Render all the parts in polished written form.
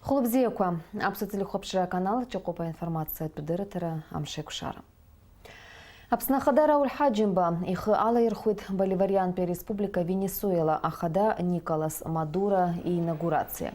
Холобзияква, абсолютно хопшира канал, чокопа информация тудырытыра амшек шара. Апснахада Рауль Хаджимба, их ала ирхуит Боливарианская республика Венесуэла, ахада Николас Мадуро и инаугурация.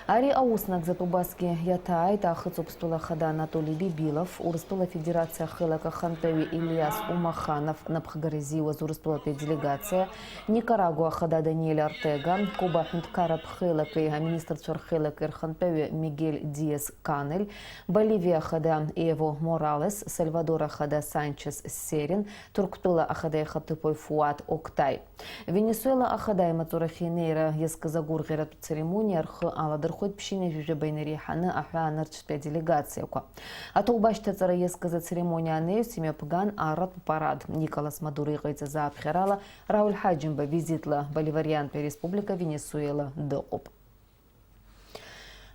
Ари ауснак затубаски ятайт, ахыцупстула хада Анатолий Бибилов, урстула Федерация Хылака Хантеви Ильяс Умаханов, Напхагаризиуа зурстула делегация, Никарагуа хада Даниэль Артега, Куба Хунткара Пхылака и министр Чорхылака Ирхантеви Мигель Диас Канель, Боливия хада Эво Моралес, Сальвадора хада Санчес Серин, Турктула Ахадай Хатыпой Фуат Октай. Венесуэла Ахадай Матурахинейра Есказагур Герату церемония Арх Аладархот Пшине Жужебайнери Хана Ахра Нарчпе делегация. А то убачте цара Есказа церемония Анею Семя Паган Арат Парад. Николас Мадуро Игайца за Абхерала Рауль Хаджимба визитла Боливарианская республика Венесуэла Докоп.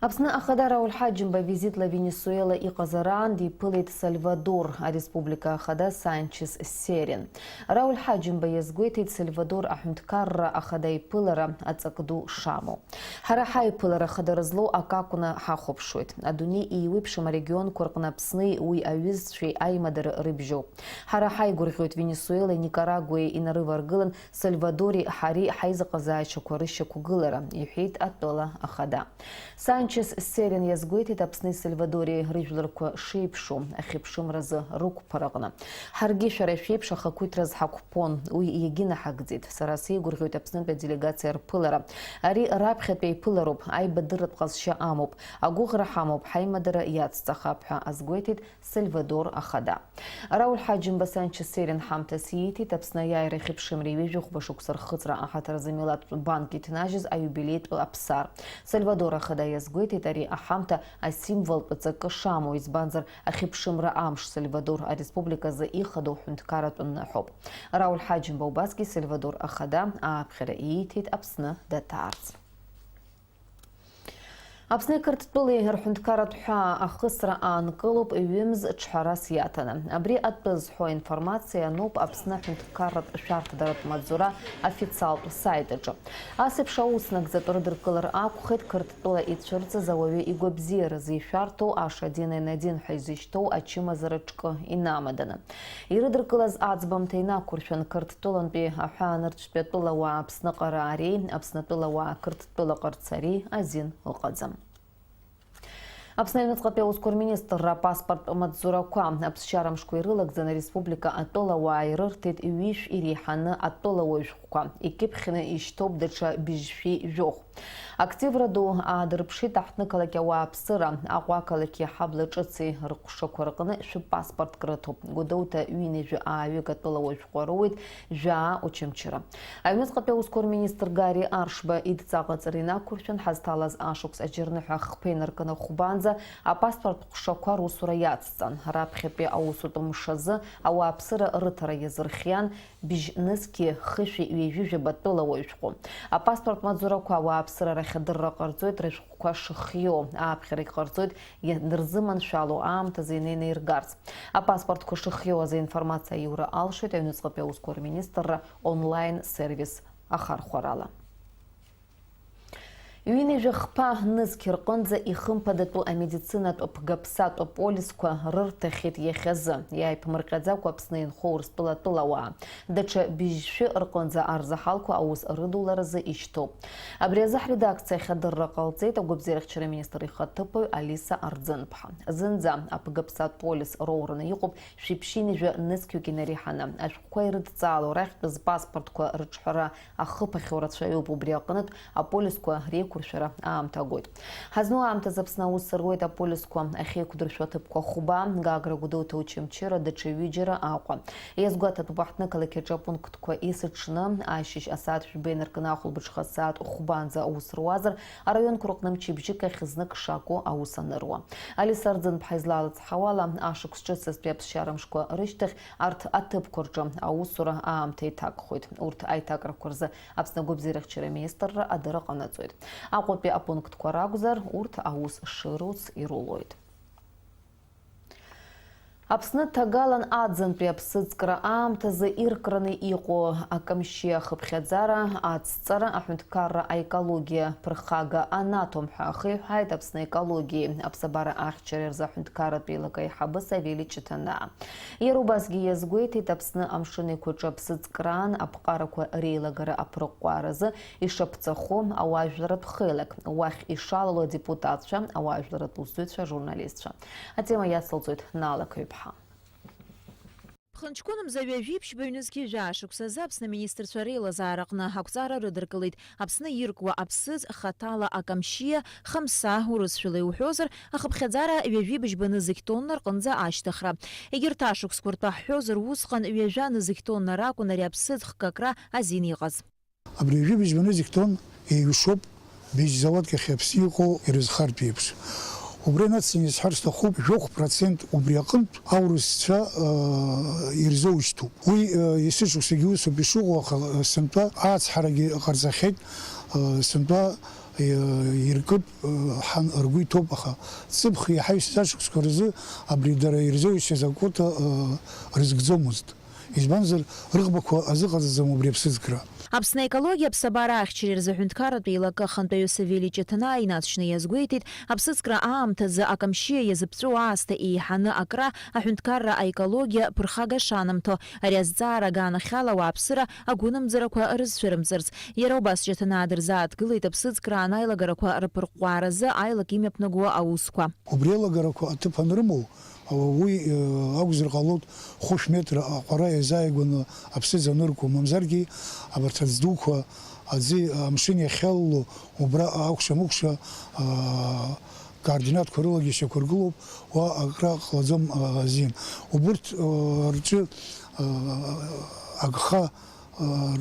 Апсна ахада Рауль Хаджимба визитла Венесуэла и Казаран ди пылит Сальвадор, а республика ахада Санчес Серин. Рауль Хаджимба езгуйтит Сальвадор Ахмедкарра ахада и пылара ацакду Шаму. Харахай пылара хадаразло акакуна хахопшует. Адуни и выпшима регион коркна псны уй авизшей аймадер рыбжо. Харахай гурхует Венесуэла, Никарагуэ и нарываргылан Сальвадоре хари хайзаказаача корыща кугылара. Юхит атола ахада. Санчес Серин язгуйтит апсны Сальвадоре рыжларку шейпшу, ахипшум раз рук парагна. Харги шаре шейпша хакут раз хакупон, уй егина хагдит. Сараси гургует апсны пе делегация пылара. Ари рабхет пе пыларуб, ай бадырат қалша амуб, агух рахамуб, хаймадара яцтахабха азгуйтит Сальвадор ахада. Рауль Хаджимба Санчес Серин хамта сиетит апсна яйра хипшим ревижух башук сархыцра ахатар замилат банки тнажиз аюбилет апсар. Сальвадор ахада язгует Тари Ахамта, а символ Пацакашаму из Банзар Ахипшимра Амш Сальвадор, а республика за Ихаду Хунткаратун Нахоб. Рауль Хаджимба Убаски Сальвадор Ахада, а Абхираиитит Апсна Датарц. Апсны кыртпылы Хунткарат Ха Ахысра Анкылуп Вимз Чхарас Ятана. Абри отпыз хо информация ноб Апсна Хунткарат Шартдарат Мадзура официал сайтаджо. Асып шауснак затурдыр кылыр акухет кыртпыла итчырцы завови и гобзир зи шарту аш один на один хайзишту ачима зарычка и намадана. Ирыдыр кылаз ацбам тейна куршан кыртпылан би аханыр чпетпыла ва Апсна Карари, Апсна пыла ва кыртпыла Карцари Азин Окадзам. Апснайнуцка пеускор министр паспорт Мадзуракуа апсчарам шкуйрылак за республика Атола Уайрыртит и виш ирихана Атола Уайшкуа и кипхина иштоп дача бижфи жох. Актив раду адырпши тахтны калакева апсыра аква калаке хаблы чыци рыкуша корыкны шу паспорт крытоп. Гудаута уйны жу авик Атола Уайшкуаруит жа учимчыра. Айнуцка пеускор министр Гарри Аршба идцага царина куршан хасталаз ашукс ажирны хахпейнаркана хубан а паспорт кушакуар усура яцсан. Рабхепе аусутум шазы, ау апсыра рытара езырхиян, биж нызки хыши уежужи батола ойшку. А паспорт Мадзуракуа ау апсыра рахидырра qarzoit рашкуа шихьо, а апхирик qarzoit нырзыман шалу амта зайнейна иргарц. А паспорт кушихьо за информация юра алшит, айнуцкапе ускор министр онлайн-сервис ахар хорала. Юини жахпа нызкир қонза и хымпадату а медицина топ гапсат полисква рыртахит ехазы. Яй помыркадзаку апснейн хоурс пылатылауа. Дача бижши рқонза арзахалку аус рыдуларзы иштоп. Абрязах редакция хадырра қалцейта губзерах чара министр ихатыпой Алиса Ардзенпха. Зынза апгапсат полис роурана юқуп шипшини же нызкю генерихана. Ашқуай рыдцалу рахт без паспортква рычхара ахыпа хеуратшаю бубриақынат а полисква рек куршера амтагойт. Хазну амта запсна усыргойт аполиску ахе кудыршотыпко хуба гагра гудута учимчира дачевиджера аква. Езгуата тубахтны калакеча пунктко исычны ашиш асад бейнаркына хулбычха саат хубанза усруазыр а район курокным чипжика хизнык шаку аусанырва. Алиса Ардзенпха излалыц хавала ашык счетсыз пепсшарымшко рыштых арт атып курджа аусура амта итак хойт. Урт айтак ракурзы апсна губзирых черемейстер адыры қанацойт. Акопи апункт кварагузар урт аус шируц и рулойт. Аԥсны ҭагалан аӡынтәи аԥсыӡкра аамҭазы иркраны иҟоу акамшьы ахыԥхьаӡара, ацҵара, аҳәынҭқарра, аекологиа ԥырхага анаҭом ҳәа ахиҳәааит Аԥсны аекологиеи аԥсабара ахьчареи рзы аҳәынҭқарратә еилак аиҳабы Савели Ҷыҭанаа. Иара убасгьы иазгәеиҭеит Аԥсны амшын еиқәаҿы аԥсыӡкраан аԥҟарақәа реилагара аԥырҟҟәаразы ишаԥҵахо ауаажәларратә хеилак, уахь ишалало адепутатцәа, ауаажәларратә усзуҩцәа, ажурналистцәа. Атема иацлалҵоит Нала Қыҩԥҳа. Хынҷкәынымза ҩажәиԥшьба ҩнызқьи жәашықәсазы Аԥсны аминистрцәа реилазаараҟны ақәҵара рыдыркылеит. Аԥсны иркуа аԥсыӡ хатала акамшьиа хамса урысшәала иуҳәозар, ахыԥхьаӡара ҩажәибжьба нызықь тонна рҟынӡа ашьҭыхра. Егьырҭ ашықәсқәа ртәы ҳҳәозар, усҟан ҩажәа нызықь тонна ракәын ари аԥсыӡ хкакра азин иҟаз. Абри ҩажәибжьба нызықь тонна еиҩшоуп беиџьзаводк ахь аԥсы иҟоу ирызхартә еиԥш. Убри нацҵаны исҳәар сҭахуп, 7% убри аҟынтә аурысцәа ирзоушьҭуп. Уи есышықәсагьы усуп ишыҟоу, аха сынтәа ацҳарагьы ҟарҵахьеит, сынтәа иркып, ҳан ргәы иҭоуп, аха ҵыԥх иаҳа ишьҭашықәсқәа рзы абри дара ирзоушьыз аквота рызкӡомызт. Избанзар рыӷбақәа азыҟаҵаӡам убри аԥсыӡкра. Аԥсны аекологиа аԥсабара ахьчареи рзы аҳәынҭқарратә еилак ахантәаҩы Савели Ҷыҭанаа инаҵшьны иазгәеиҭеит, аԥсыӡкра аамҭазы акамшьы иазыԥҵәоу аасҭа еиҳаны акра аҳәынҭқарра аекологиа ԥырхага шанамҭо, ари азҵаара аганахьала ауааԥсыра агәынамӡарақәа рызцәырымҵырц. Иара убас Ҷыҭанаа дырзааҭгылеит аԥсыӡкра анаилагарақәа рԥырҟҟәааразы аилак имҩаԥнагоу аусқәа. Убри аилагарақәа аҭыԥ анрымоу, уи акәзар ҟалоит хәышә метр аҟәара иазааигәаны аԥсыӡ анырку, мамзаргьы абарҭ аӡдуқәа аӡы амшын иахьалало убра акәша-мыкәша координатқәа рылагьы ишьақәыргылоуп, уа акра ҟалаӡом азин. Убырҭ рҿы агха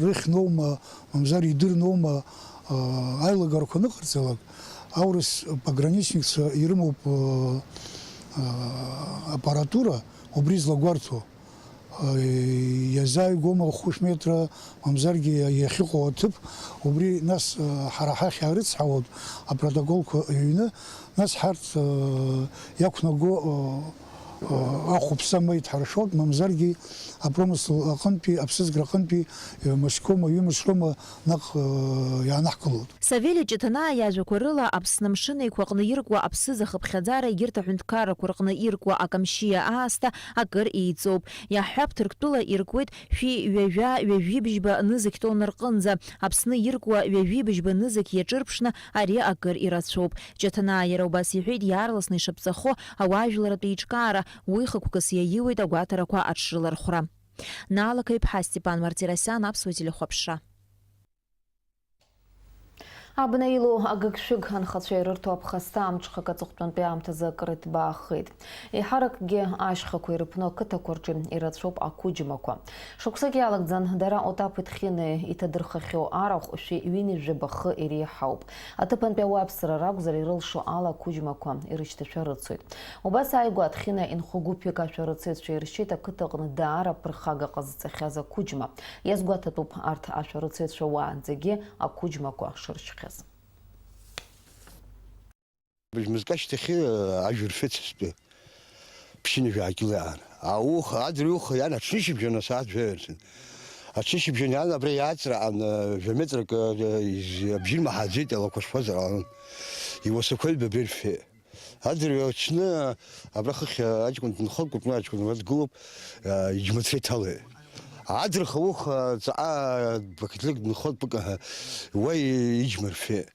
рыхьноума, мамзар идырноума аилагарақәа аныҟарҵалак, аурыс пограничникцәа ирымоуп аппаратура, убри злагәарҭо. Иазааигәома хәышә метра, мамзаргьы иахьыҟоу аҭыԥ, убри нас ҳара ҳахь иаарыцҳауоит апротоколқәа ҩны, нас ҳарҭ иақәнаго ахәыԥсама иҭҳаршәоит, мамзаргьы апромысл аҟынтәи, аԥсыӡкра аҟынтәи мышькома, ҩымышрома наҟ иаанаҳкылоит. Савели Ҷыҭанаа иажәақәа рыла Аԥсны амшын еиқәаҟны иркуа аԥсыӡ ахыԥхьаӡара егьырҭ аҳәынҭқаррақәа рҟны иркуа акамшьиа аасҭа акыр еиҵоуп. Иаҳҳәап, Ҭырқәтәыла иркуеит ҩажәа ҩажәибжьба нызықь тонна рҟынӡа. Аԥсны иркуа ҩажәибжьба нызықь иаҿырԥшны ари акыр ирацәоуп. Ҷыҭанаа иара убас иҳәеит, иаарласны ишаԥҵахо ауаажәларратә еиҿкаара, уи хықәкыс иаиуеит агәаҭарақәа аҽрылархәра. Нала Қыҩԥҳа, Степан Мартиросиан, Аԥсуа телехәаԥшра. Абна илу агыгшәыг анхацәа ирырҭо аԥхасҭа амҽхак аҵыхәтәантәи аамҭазы акыр иҭбаахеит. Еиҳаракгьы ашьхақәа ирыԥну ақыҭақәа рҿы ирацәоуп ақәыџьмақәа. Шықәсык иалагӡан дара отап иҭхьыны иҭадырхахьоу арахә шәи-ҩынҩажәи бахы иреиҳауп. Аҭыԥантәи ауааԥсыра ракәзар ирылшо ала ақәыџьмақәа ирышьҭашәа рыцоит. Убас ааигәа аҭхьына инхогәыԥҩык ашәарыцаҩцәа иршьит ақыҭаҟны даара ԥырхага ҟазҵахьаз ақәыџьма. Иазгәаҭатәуп арҭ ашәарыцаҩцәа уаанӡагьы ақәыџьмақәа шыршьхьаз. Быжьмызкашьҭахьы ажәыр фыцстәы ԥшьынҩажәа аагьлаан. Ауха аӡырҩуха иан аҽнышьыбжьон асааҭ жәаҩырцын. Аҽнышьыбжьон иан абра иааҵраан жәаметрак абжьын маҳаӡеит алақәа шфазар ҟалон. Иуасақәа ҩба бирфеит. Аӡырҩ аҽны абра хыхь аҷкәын дынхоит, кәыкәны аҷкәын дгылоуп, иџьмацәа иҭалеит. Аӡырха уха ҵаҟа бақьҭлык дынхоит быкаҳа, уа иџьма рфеит.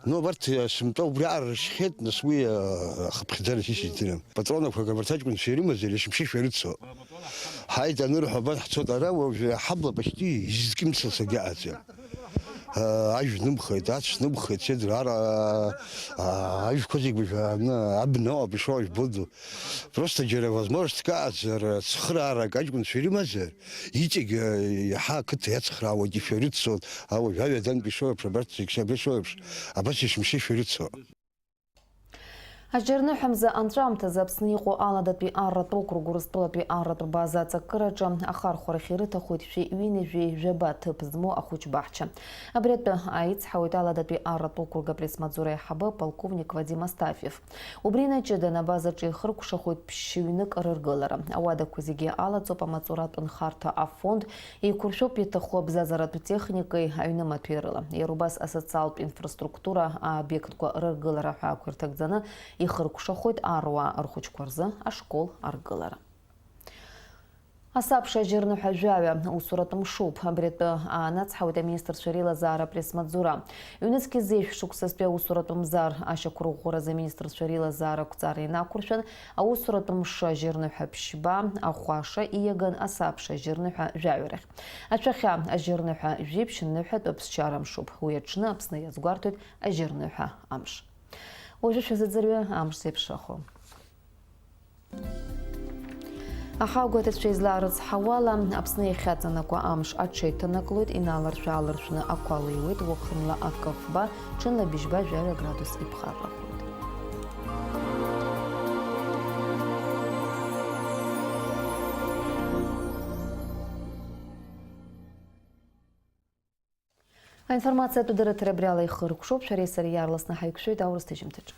Ну, абарҭ сымтәа убри аарыршьхьеит, нас уи ахыԥхьаӡара сисиҭырым. Патронақәак абарҭ аҷкәынцәа ирымазар иашьымшьы шәарыцо. Ҳаит анырҳәо абан ҳцоит, ара уажәы ҳабла почти изкымсыл сагьаҟаӡам. Ажә нымхеит, ацә нымхеит, седр ара ажәқәа зегь абна ауп ишоу ажәбоду. Просто џьара возможность каазар цхыраарак аҷкәынцәа ирымазар, иҵегь иаҳа ақыҭа иацхраауеит, ишәарыцоит, ауажә аҩадантә ишоу еиԥш, абарҭ зегь шабашоу еиԥш, абас иашьымшьы шәарыцо. Ажырны Хамза Антрамта запсниқу аладатби аррат округу рыстолатби аррат база цаккараджа ахар хорахиры тахуит фи уини жи жабат пздмо ахуч бахча. Абретта аиц хауит аладатби аррат округа пресмадзура хаба полковник Вадим Астафьев. Убрина чеда на база чи хырку шахуит пшивинок рыргалара. Авада кузиге алацо памацурат харта афонд и куршоп етахуаб зазарату техникой айнама пирыла. Ярубас асоциалп инфраструктура объектку рыргалара хакуртагдзана и хыркушахойт аруа архучкварзы ашкол аргылары. Асапша жирну хажавя усуратым шуб бреты нацхаута министр Шарила Зара пресмадзура. Юнецкий зейф шуксаспе усуратым зар аша курухора за министр Шарила Зара куцары накуршан, а усуратым ша жирну хапшба ахуаша и яган асапша жирну хажавях. Ачахя жирну хажипшин нухат обсчарам шуб. Уячна обсна язгвартует жирну амш. Уже шезадзарве амш сепшахо. Ахаугот эсчезларц хавала апсны хатанаква амш ачетанаклует и наларшаларшны аквалует вохымла акафба чынла бижба 0 градус ипхаррахует. Информация тудары теребряла их рукшоп шаресар ярласна хайкшует аурыстыжым тыч.